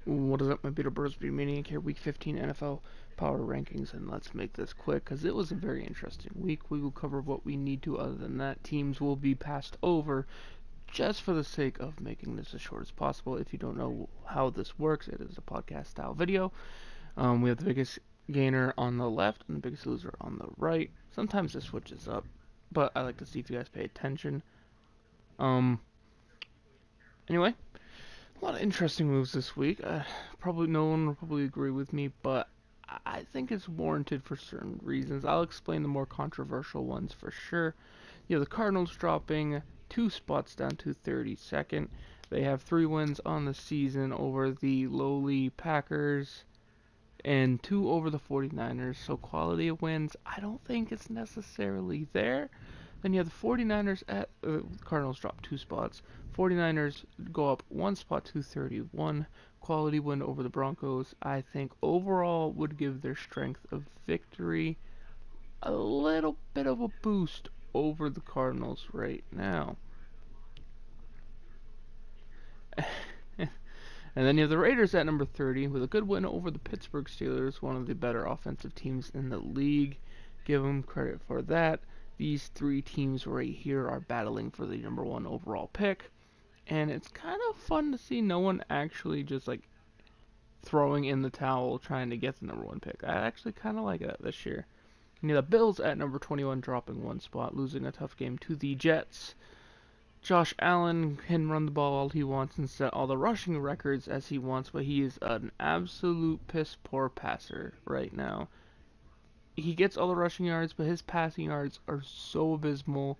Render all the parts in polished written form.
What is up, my Peter Bursby Maine-iac here, Week 15 NFL Power Rankings, and let's make this quick, because it was a very interesting week. We will cover what we need to. Other than that, teams will be passed over, just for the sake of making this as short as possible. If you don't know how this works, it is a podcast-style video. We have the biggest gainer on the left, and the biggest loser on the right. Sometimes it switches up, but I like to see if you guys pay attention. Anyway. A lot of interesting moves this week. Probably no one will probably agree with me, but I think it's warranted for certain reasons. I'll explain the more controversial ones for sure. You know, the Cardinals dropping 2 spots down to 32nd. They have 3 wins on the season over the lowly Packers and 2 over the 49ers. So quality of wins, I don't think it's necessarily there. Then you have the 49ers at Cardinals drop 2 spots. 49ers go up 1 spot to 31. Quality win over the Broncos, I think overall would give their strength of victory a little bit of a boost over the Cardinals right now. And then you have the Raiders at number 30 with a good win over the Pittsburgh Steelers, one of the better offensive teams in the league. Give them credit for that. These 3 teams right here are battling for the number 1 overall pick. And it's kind of fun to see no one actually just like throwing in the towel trying to get the number 1 pick. I actually kind of like that this year. And the Bills at number 21 dropping 1 spot, losing a tough game to the Jets. Josh Allen can run the ball all he wants and set all the rushing records as he wants, but he is an absolute piss poor passer right now. He gets all the rushing yards, but his passing yards are so abysmal.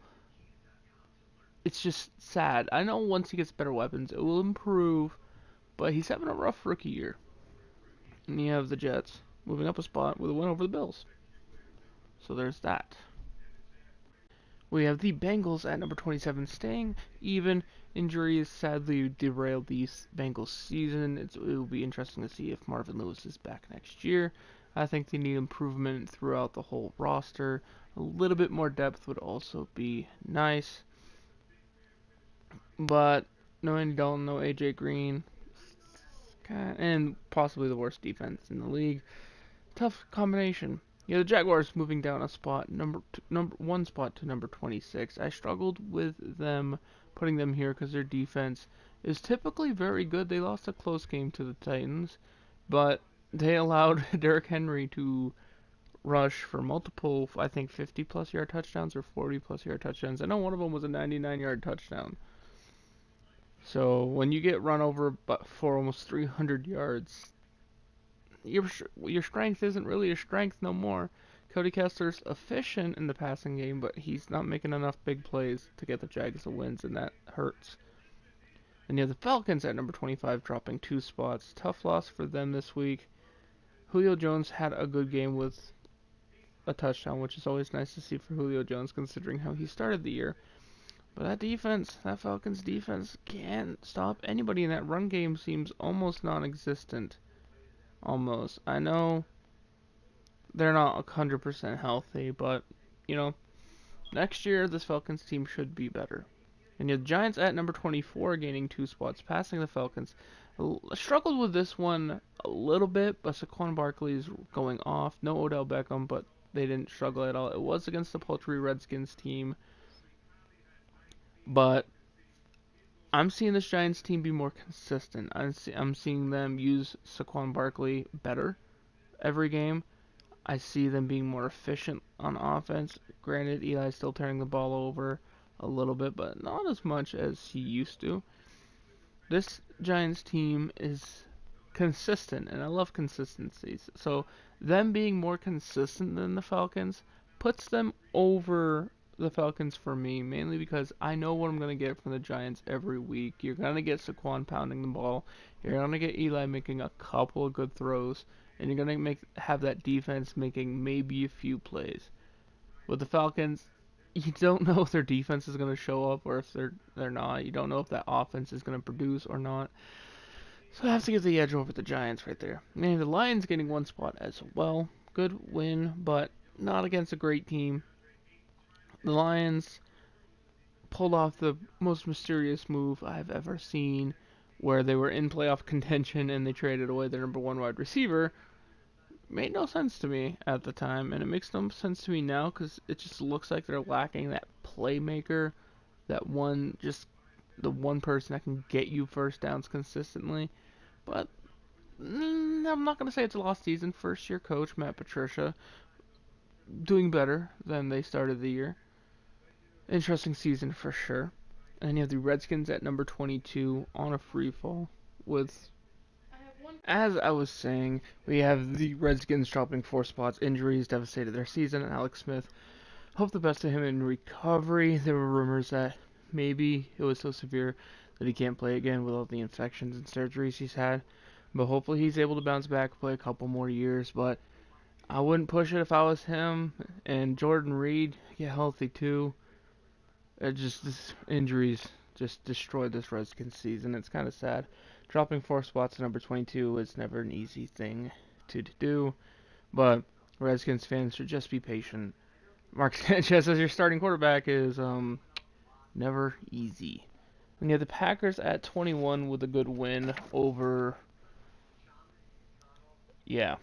It's just sad. I know once he gets better weapons, it will improve, but he's having a rough rookie year. And you have the Jets moving up a spot with a win over the Bills. So there's that. We have the Bengals at number 27 staying even. Injuries sadly derailed the Bengals season. It will be interesting to see if Marvin Lewis is back next year. I think they need improvement throughout the whole roster. A little bit more depth would also be nice. But no Andy Dalton, no AJ Green, and possibly the worst defense in the league. Tough combination. You know, the Jaguars moving down a spot, number 1 spot to number 26. I struggled with them putting them here because their defense is typically very good. They lost a close game to the Titans, but they allowed Derrick Henry to rush for multiple, I think 50-plus yard touchdowns or 40-plus yard touchdowns. I know one of them was a 99-yard touchdown. So when you get run over for almost 300 yards, your strength isn't really your strength no more. Cody Kessler's efficient in the passing game, but he's not making enough big plays to get the Jags the wins, and that hurts. And you have the Falcons at number 25 dropping 2 spots. Tough loss for them this week. Julio Jones had a good game with a touchdown, which is always nice to see for Julio Jones considering how he started the year. But that defense, that Falcons defense, can't stop anybody, and that run game seems almost non-existent. Almost. I know they're not 100% healthy, but, you know, next year this Falcons team should be better. And the Giants at number 24 gaining 2 spots, passing the Falcons. Struggled with this one a little bit, but Saquon Barkley's going off. No Odell Beckham, but they didn't struggle at all. It was against the paltry Redskins team. But I'm seeing this Giants team be more consistent. I'm seeing them use Saquon Barkley better every game. I see them being more efficient on offense. Granted, Eli's still turning the ball over a little bit, but not as much as he used to. This Giants team is consistent, and I love consistencies. So them being more consistent than the Falcons puts them over the Falcons for me, mainly because I know what I'm going to get from the Giants every week. You're going to get Saquon pounding the ball. You're going to get Eli making a couple of good throws. And you're going to have that defense making maybe a few plays. With the Falcons, you don't know if their defense is going to show up or if they're not. You don't know if that offense is going to produce or not. So I have to give the edge over the Giants right there. And the Lions getting 1 spot as well. Good win, but not against a great team. The Lions pulled off the most mysterious move I've ever seen where they were in playoff contention and they traded away their number one wide receiver, made no sense to me at the time, and it makes no sense to me now because it just looks like they're lacking that playmaker, that one, just the one person that can get you first downs consistently. But I'm not going to say it's a lost season. First year coach Matt Patricia doing better than they started the year. Interesting season for sure. And you have the Redskins at number 22 on a free fall with, as I was saying, we have the Redskins dropping 4 spots. Injuries devastated their season. Alex Smith, hope the best of him in recovery. There were rumors that maybe it was so severe that he can't play again with all the infections and surgeries he's had. But hopefully he's able to bounce back, play a couple more years. But I wouldn't push it if I was him. And Jordan Reed, get healthy too. This injuries just destroyed this Redskins season. It's kind of sad. Dropping 4 spots to number 22 is never an easy thing to do. But Redskins fans should just be patient. Mark Sanchez as your starting quarterback is never easy. And you have the Packers at 21 with a good win over... Yeah.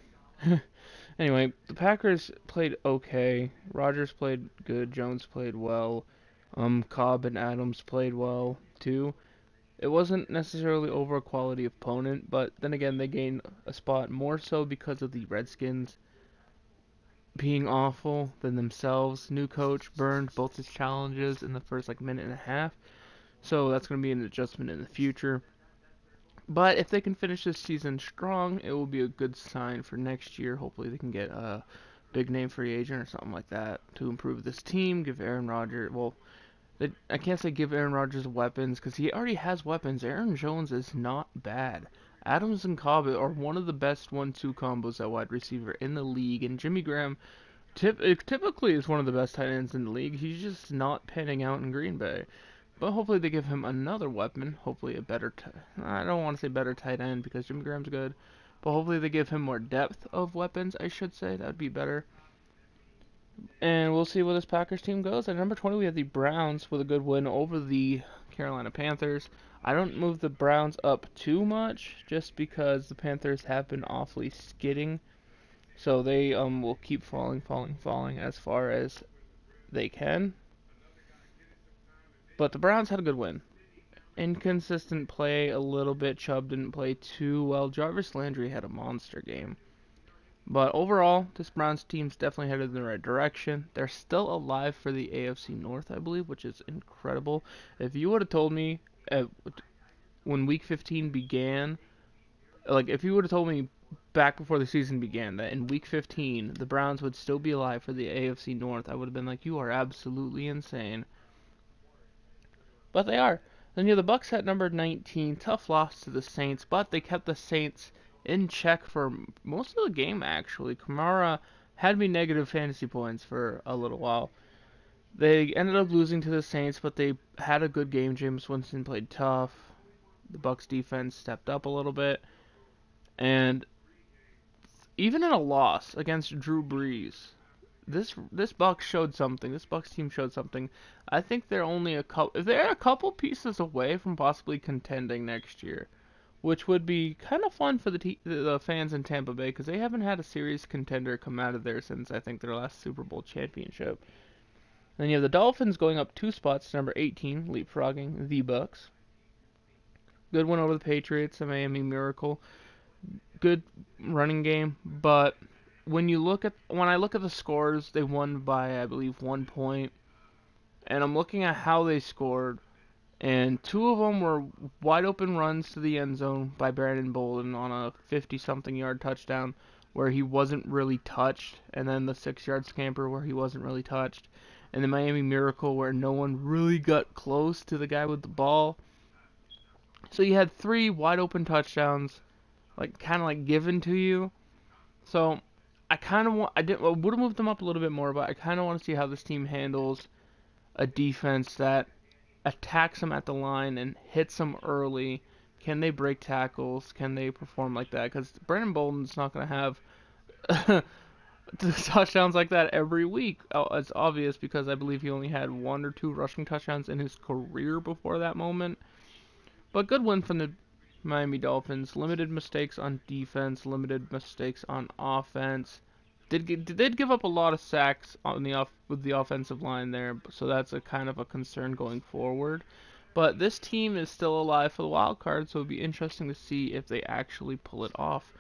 Anyway, the Packers played okay. Rodgers played good. Jones played well. Cobb and Adams played well, too. It wasn't necessarily over a quality opponent, but then again, they gained a spot more so because of the Redskins being awful than themselves. New coach burned both his challenges in the first minute and a half, so that's going to be an adjustment in the future. But if they can finish this season strong, it will be a good sign for next year. Hopefully they can get a big name free agent or something like that to improve this team, give Aaron Rodgers, I can't say give Aaron Rodgers weapons because he already has weapons. Aaron Jones is not bad. Adams and Cobb are one of the best 1-2 combos at wide receiver in the league, and Jimmy Graham typically is one of the best tight ends in the league. He's just not panning out in Green Bay. But hopefully they give him another weapon. Hopefully a better, I don't want to say better tight end because Jimmy Graham's good. But hopefully they give him more depth of weapons, I should say. That would be better. And we'll see where this Packers team goes. At number 20, we have the Browns with a good win over the Carolina Panthers. I don't move the Browns up too much just because the Panthers have been awfully skidding. So they will keep falling as far as they can. But the Browns had a good win. Inconsistent play a little bit. Chubb didn't play too well. Jarvis Landry had a monster game. But overall, this Browns team's definitely headed in the right direction. They're still alive for the AFC North, I believe, which is incredible. If you would have told me when Week 15 began, if you would have told me back before the season began that in Week 15 the Browns would still be alive for the AFC North, I would have been like, you are absolutely insane. But they are. Then you have the Bucks at number 19. Tough loss to the Saints, but they kept the Saints in check for most of the game, actually. Kamara had me negative fantasy points for a little while. They ended up losing to the Saints, but they had a good game. Jameis Winston played tough. The Bucks defense stepped up a little bit. And even in a loss against Drew Brees, this Bucks showed something. This Bucks team showed something. I think they're only a couple pieces away from possibly contending next year, which would be kind of fun for the fans in Tampa Bay because they haven't had a serious contender come out of there since I think their last Super Bowl championship. Then you have the Dolphins going up 2 spots to number 18, leapfrogging the Bucks. Good win over the Patriots, a Miami Miracle. Good running game, but when I look at the scores, they won by, I believe, 1 point. And I'm looking at how they scored, and 2 of them were wide open runs to the end zone by Brandon Bolden on a 50-something yard touchdown where he wasn't really touched, and then the 6-yard scamper where he wasn't really touched, and the Miami Miracle where no one really got close to the guy with the ball. So you had 3 wide open touchdowns, kind of given to you. So I would have moved them up a little bit more, but I kind of want to see how this team handles a defense that attacks them at the line and hits them early. Can they break tackles? Can they perform like that? Because Brandon Bolden's not going to have touchdowns like that every week. Oh, it's obvious because I believe he only had 1 or 2 rushing touchdowns in his career before that moment. But good win from the Miami Dolphins, limited mistakes on defense, limited mistakes on offense. Did give up a lot of sacks on with the offensive line there, so that's a kind of a concern going forward. But this team is still alive for the wild card, so it'd be interesting to see if they actually pull it off.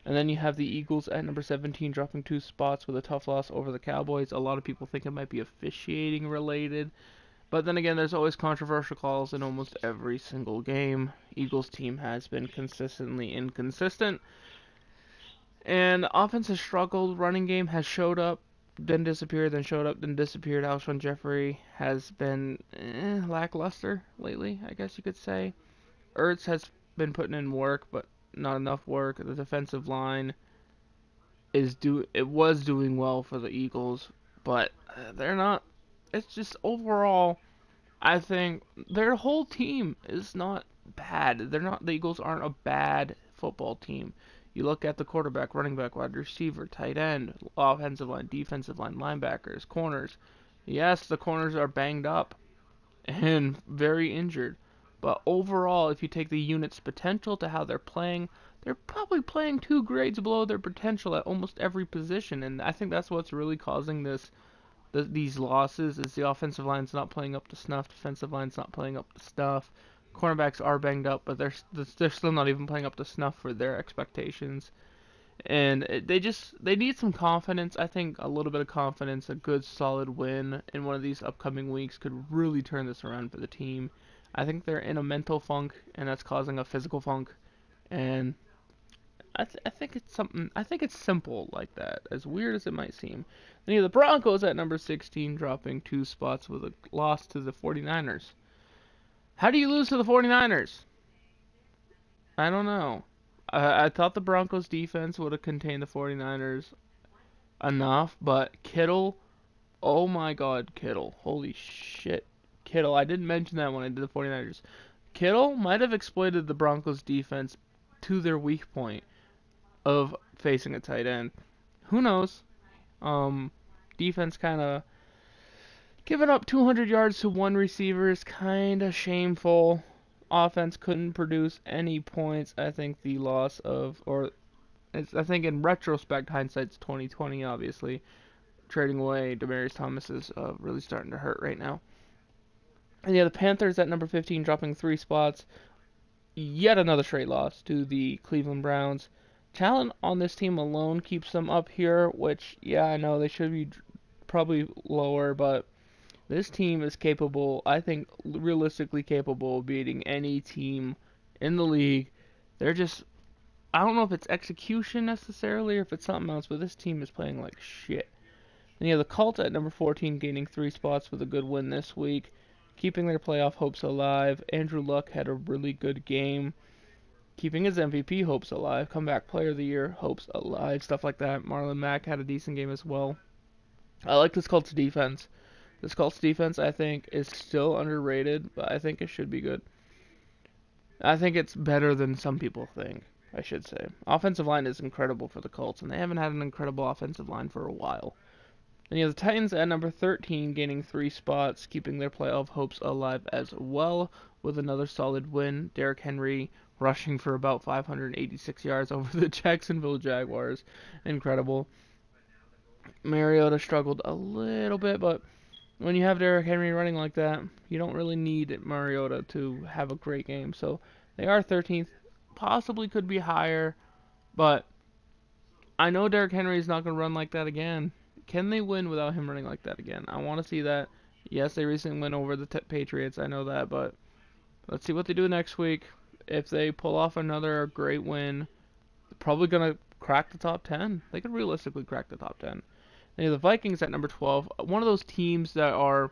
And then you have the Eagles at number 17 dropping 2 spots with a tough loss over the Cowboys. A lot of people think it might be officiating related. But then again, there's always controversial calls in almost every single game. Eagles team has been consistently inconsistent. And offense has struggled. Running game has showed up, then disappeared, then showed up, then disappeared. Alshon Jeffrey has been lackluster lately, I guess you could say. Ertz has been putting in work, but not enough work. The defensive line was doing well for the Eagles, but they're not. It's just overall, I think their whole team is not bad. The Eagles aren't a bad football team. You look at the quarterback, running back, wide receiver, tight end, offensive line, defensive line, linebackers, corners. Yes, the corners are banged up and very injured. But overall, if you take the unit's potential to how they're playing, they're probably playing 2 grades below their potential at almost every position. And I think that's what's really causing these losses is the offensive line's not playing up to snuff, defensive line's not playing up to snuff. Cornerbacks are banged up, but they're still not even playing up to snuff for their expectations. And they need some confidence. I think a little bit of confidence, a good solid win in one of these upcoming weeks could really turn this around for the team. I think they're in a mental funk, and that's causing a physical funk. And I think it's something. I think it's simple like that, as weird as it might seem. Then you have the Broncos at number 16, dropping 2 spots with a loss to the 49ers. How do you lose to the 49ers? I don't know. I thought the Broncos defense would have contained the 49ers enough, but Kittle, oh my god, Kittle. Holy shit. Kittle, I didn't mention that when I did the 49ers. Kittle might have exploited the Broncos defense to their weak point of facing a tight end. Who knows? Defense kind of giving up 200 yards to one receiver is kind of shameful. Offense couldn't produce any points. I think the loss of, I think in retrospect, hindsight's 2020. Obviously, trading away Demaryius Thomas is really starting to hurt right now. And yeah, the Panthers at number 15, dropping 3 spots. Yet another straight loss to the Cleveland Browns. Talent on this team alone keeps them up here, which, yeah, I know they should be probably lower, but this team is capable, I think, realistically capable of beating any team in the league. They're just, I don't know if it's execution necessarily or if it's something else, but this team is playing like shit. And yeah, the Colts at number 14, gaining 3 spots with a good win this week, keeping their playoff hopes alive. Andrew Luck had a really good game, keeping his MVP hopes alive, comeback player of the year hopes alive, stuff like that. Marlon Mack had a decent game as well. I like this Colts defense. This Colts defense, I think, is still underrated, but I think it should be good. I think it's better than some people think, I should say. Offensive line is incredible for the Colts, and they haven't had an incredible offensive line for a while. And you have the Titans at number 13, gaining 3 spots, keeping their playoff hopes alive as well, with another solid win. Derrick Henry rushing for about 586 yards over the Jacksonville Jaguars. Incredible. Mariota struggled a little bit, but when you have Derrick Henry running like that, you don't really need Mariota to have a great game. So they are 13th, possibly could be higher, but I know Derrick Henry is not going to run like that again. Can they win without him running like that again? I want to see that. Yes, they recently went over the Patriots, I know that, but let's see what they do next week. If they pull off another great win, they're probably going to crack the top 10. They could realistically crack the top 10. And the Vikings at number 12, one of those teams that are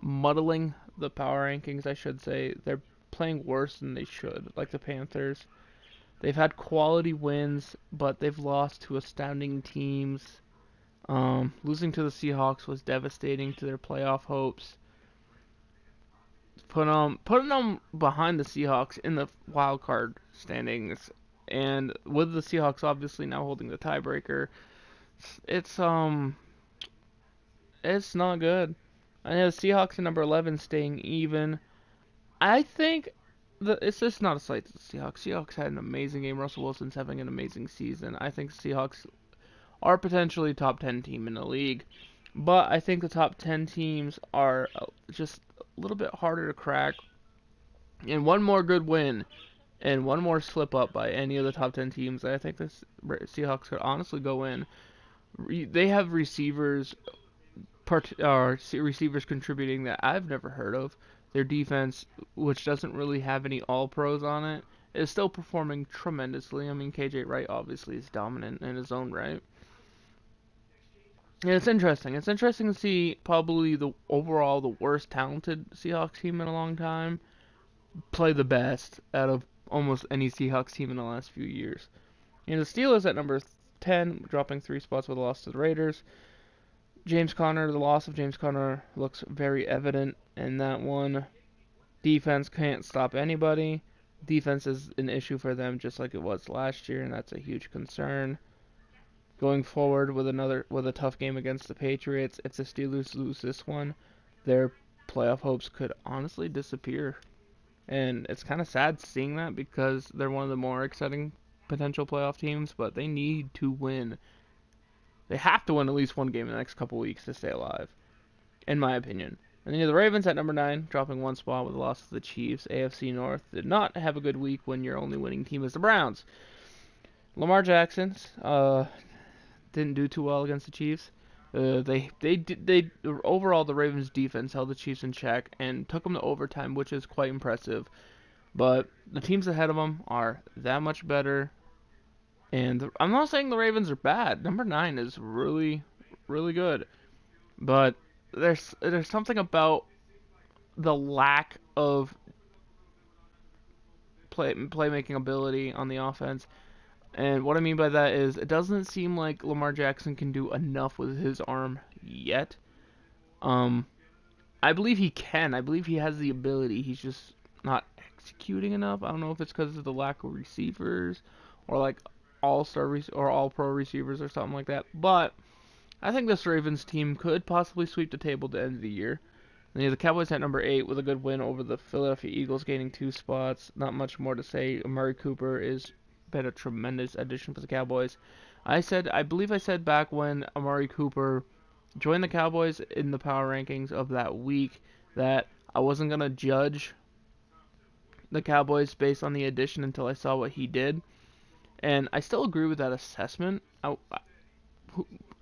muddling the power rankings, I should say. They're playing worse than they should, like the Panthers. They've had quality wins, but they've lost to astounding teams. Losing to the Seahawks was devastating to their playoff hopes. Putting them behind the Seahawks in the wild card standings, and with the Seahawks obviously now holding the tiebreaker, it's not good. I know the Seahawks at number 11 staying even. I think it's just not a slight to the Seahawks. Seahawks had an amazing game. Russell Wilson's having an amazing season. I think Seahawks are potentially top 10 team in the league, but I think the top 10 teams are just a little bit harder to crack. And one more good win and one more slip up by any of the top 10 teams, I think the Seahawks could honestly go in. They have receivers contributing that I've never heard of. Their defense, which doesn't really have any all-pros on it, is still performing tremendously. I mean, KJ Wright obviously is dominant in his own right. And it's interesting. It's interesting to see probably the worst talented Seahawks team in a long time play the best out of almost any Seahawks team in the last few years. And the Steelers at number 10, dropping 3 spots with a loss to the Raiders. The loss of James Conner looks very evident in that one. Defense can't stop anybody. Defense is an issue for them just like it was last year, and that's a huge concern. Going forward with a tough game against the Patriots, if the Steelers lose this one, their playoff hopes could honestly disappear. And it's kind of sad seeing that because they're one of the more exciting potential playoff teams, but they need to win. They have to win at least one game in the next couple weeks to stay alive, in my opinion. And then you have the Ravens at number 9, dropping 1 spot with a loss to the Chiefs. AFC North did not have a good week when your only winning team is the Browns. Lamar Jackson didn't do too well against the Chiefs. Overall, the Ravens defense held the Chiefs in check and took them to overtime, which is quite impressive. But the teams ahead of them are that much better. And I'm not saying the Ravens are bad. Number 9 is really, really good. But there's something about the lack of playmaking ability on the offense. And what I mean by that is it doesn't seem like Lamar Jackson can do enough with his arm yet. I believe he can. I believe he has the ability. He's just not executing enough. I don't know if it's because of the lack of receivers or like all-star or all-pro receivers or something like that. But I think this Ravens team could possibly sweep the table at the end of the year. And you have the Cowboys at number 8 with a good win over the Philadelphia Eagles, gaining 2 spots. Not much more to say. Amari Cooper is been a tremendous addition for the Cowboys. I believe I said back when Amari Cooper joined the Cowboys in the power rankings of that week that I wasn't going to judge the Cowboys based on the addition until I saw what he did. And I still agree with that assessment.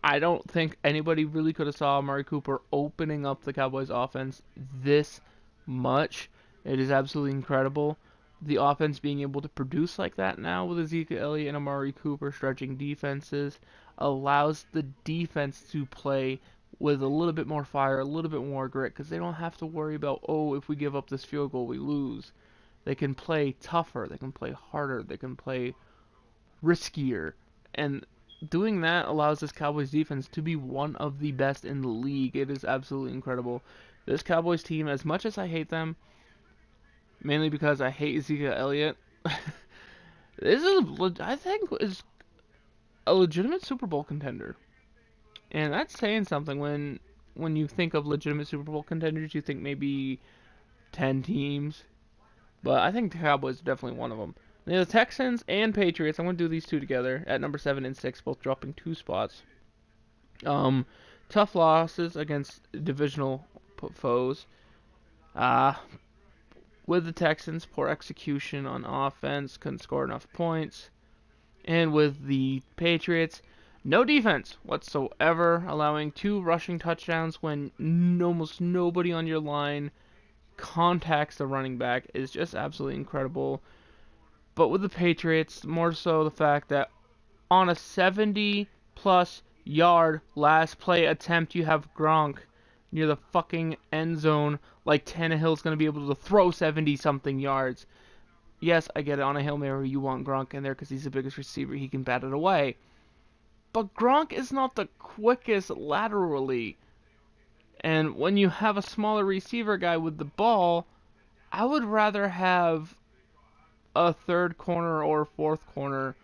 I don't think anybody really could have saw Amari Cooper opening up the Cowboys offense this much. It is absolutely incredible. The offense being able to produce like that now with Ezekiel Elliott and Amari Cooper stretching defenses allows the defense to play with a little bit more fire, a little bit more grit, because they don't have to worry about, if we give up this field goal, we lose. They can play tougher, they can play harder, they can play riskier, and doing that allows this Cowboys defense to be one of the best in the league. It is absolutely incredible. This Cowboys team, as much as I hate them, mainly because I hate Ezekiel Elliott, I think, is a legitimate Super Bowl contender. And that's saying something. When you think of legitimate Super Bowl contenders, you think maybe 10 teams. But I think the Cowboys are definitely one of them. The Texans and Patriots, I'm going to do these two together at number 7 and 6, both dropping 2 spots. Tough losses against divisional foes. With the Texans, poor execution on offense, couldn't score enough points. And with the Patriots, no defense whatsoever, allowing 2 rushing touchdowns when almost nobody on your line contacts the running back is just absolutely incredible. But with the Patriots, more so the fact that on a 70-plus yard last play attempt, you have Gronk near the fucking end zone, like Tannehill's going to be able to throw 70-something yards. Yes, I get it. On a Hail Mary, you want Gronk in there because he's the biggest receiver. He can bat it away. But Gronk is not the quickest laterally. And when you have a smaller receiver guy with the ball, I would rather have a third corner or fourth corner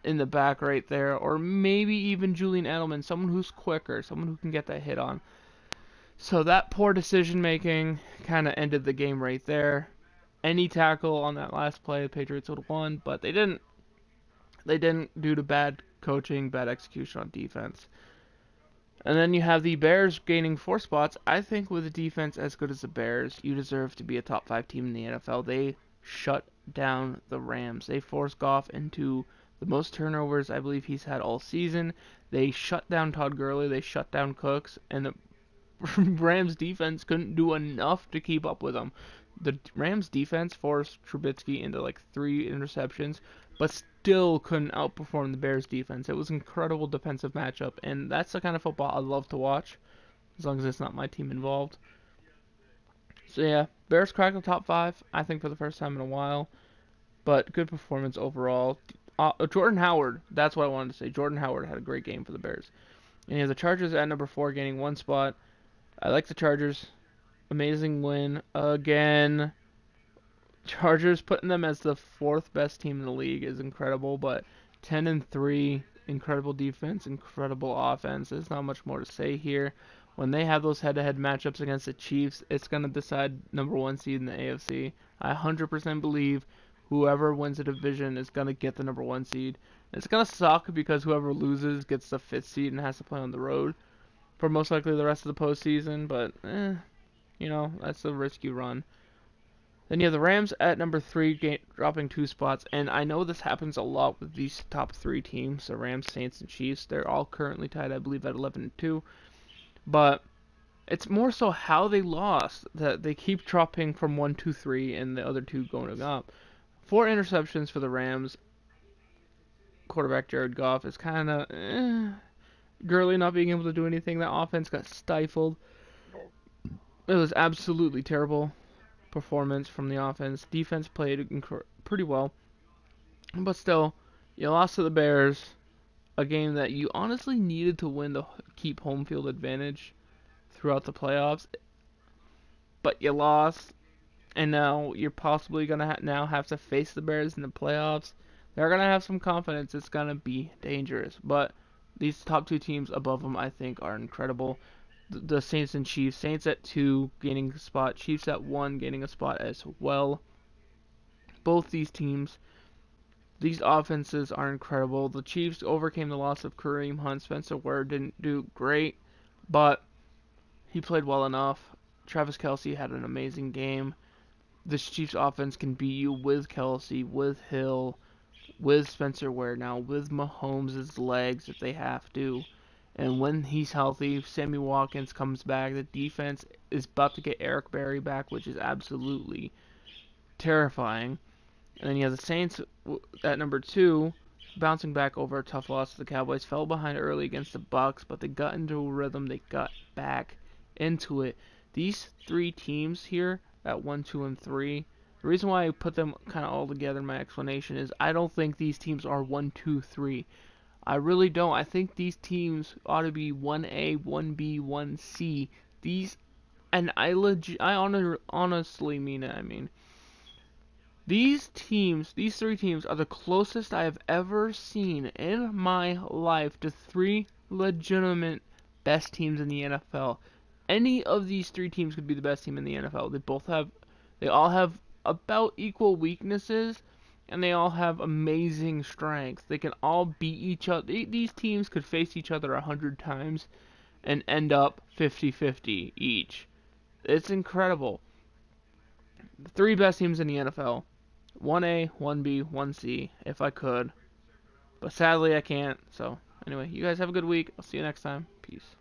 in the back right there, or maybe even Julian Edelman, someone who's quicker, someone who can get that hit on. So that poor decision making kind of ended the game right there. any tackle on that last play, the Patriots would have won, but they didn't. They didn't due to bad coaching, bad execution on defense. And then you have the Bears gaining 4 spots. I think with a defense as good as the Bears, you deserve to be a top 5 team in the NFL. They shut down the Rams. They forced Goff into the most turnovers I believe he's had all season. They shut down Todd Gurley. They shut down Cooks. And the Rams defense couldn't do enough to keep up with them. The Rams defense forced Trubisky into like 3 interceptions, but still couldn't outperform the Bears defense. It was an incredible defensive matchup, and that's the kind of football I love to watch, as long as it's not my team involved. So yeah, Bears cracked the top 5, I think for the first time in a while, but good performance overall. Jordan Howard, that's what I wanted to say. Jordan Howard had a great game for the Bears. And you have the Chargers at number 4 gaining 1 spot. I like the Chargers. Amazing win again. Chargers putting them as the 4th best team in the league is incredible, but 10-3, incredible defense, incredible offense. There's not much more to say here. When they have those head-to-head matchups against the Chiefs, it's going to decide number 1 seed in the AFC. I 100% believe whoever wins the division is going to get the number 1 seed. It's going to suck because whoever loses gets the 5th seed and has to play on the road for most likely the rest of the postseason, but that's the risk you run. Then you have the Rams at number 3, dropping 2 spots, and I know this happens a lot with these top 3 teams, the Rams, Saints, and Chiefs. They're all currently tied, I believe, at 11-2, but it's more so how they lost, that they keep dropping from 1, 2, 3, and the other 2 going up. 4 interceptions for the Rams. Quarterback Jared Goff is kind of Gurley not being able to do anything. That offense got stifled. It was absolutely terrible performance from the offense. Defense played pretty well. But still, you lost to the Bears. A game that you honestly needed to win to keep home field advantage throughout the playoffs. But you lost. And now you're possibly going to now have to face the Bears in the playoffs. They're going to have some confidence. It's going to be dangerous. But these top 2 teams above them, I think, are incredible. The Saints and Chiefs. Saints at 2, gaining a spot. Chiefs at 1, gaining a spot as well. Both these teams, these offenses are incredible. The Chiefs overcame the loss of Kareem Hunt. Spencer Ware didn't do great, but he played well enough. Travis Kelce had an amazing game. This Chiefs offense can beat you with Kelce, with Hill, with Spencer Ware now, with Mahomes' legs if they have to. And when he's healthy, Sammy Watkins comes back. The defense is about to get Eric Berry back, which is absolutely terrifying. And then you have the Saints at number 2, bouncing back over a tough loss to the Cowboys. Fell behind early against the Bucs, but they got into a rhythm. They got back into it. These 3 teams here at 1, 2, and 3. The reason why I put them kind of all together in my explanation is I don't think these teams are 1, 2, 3. I really don't. I think these teams ought to be 1A, 1B, 1C. Honestly mean it. I mean, these 3 teams are the closest I have ever seen in my life to 3 legitimate best teams in the NFL. Any of these 3 teams could be the best team in the NFL. They all have about equal weaknesses, and they all have amazing strengths. They can all beat each other. These teams could face each other 100 times and end up 50-50 each. It's incredible. The 3 best teams in the NFL. 1A, 1B, 1C, if I could. But sadly, I can't. So, anyway, you guys have a good week. I'll see you next time. Peace.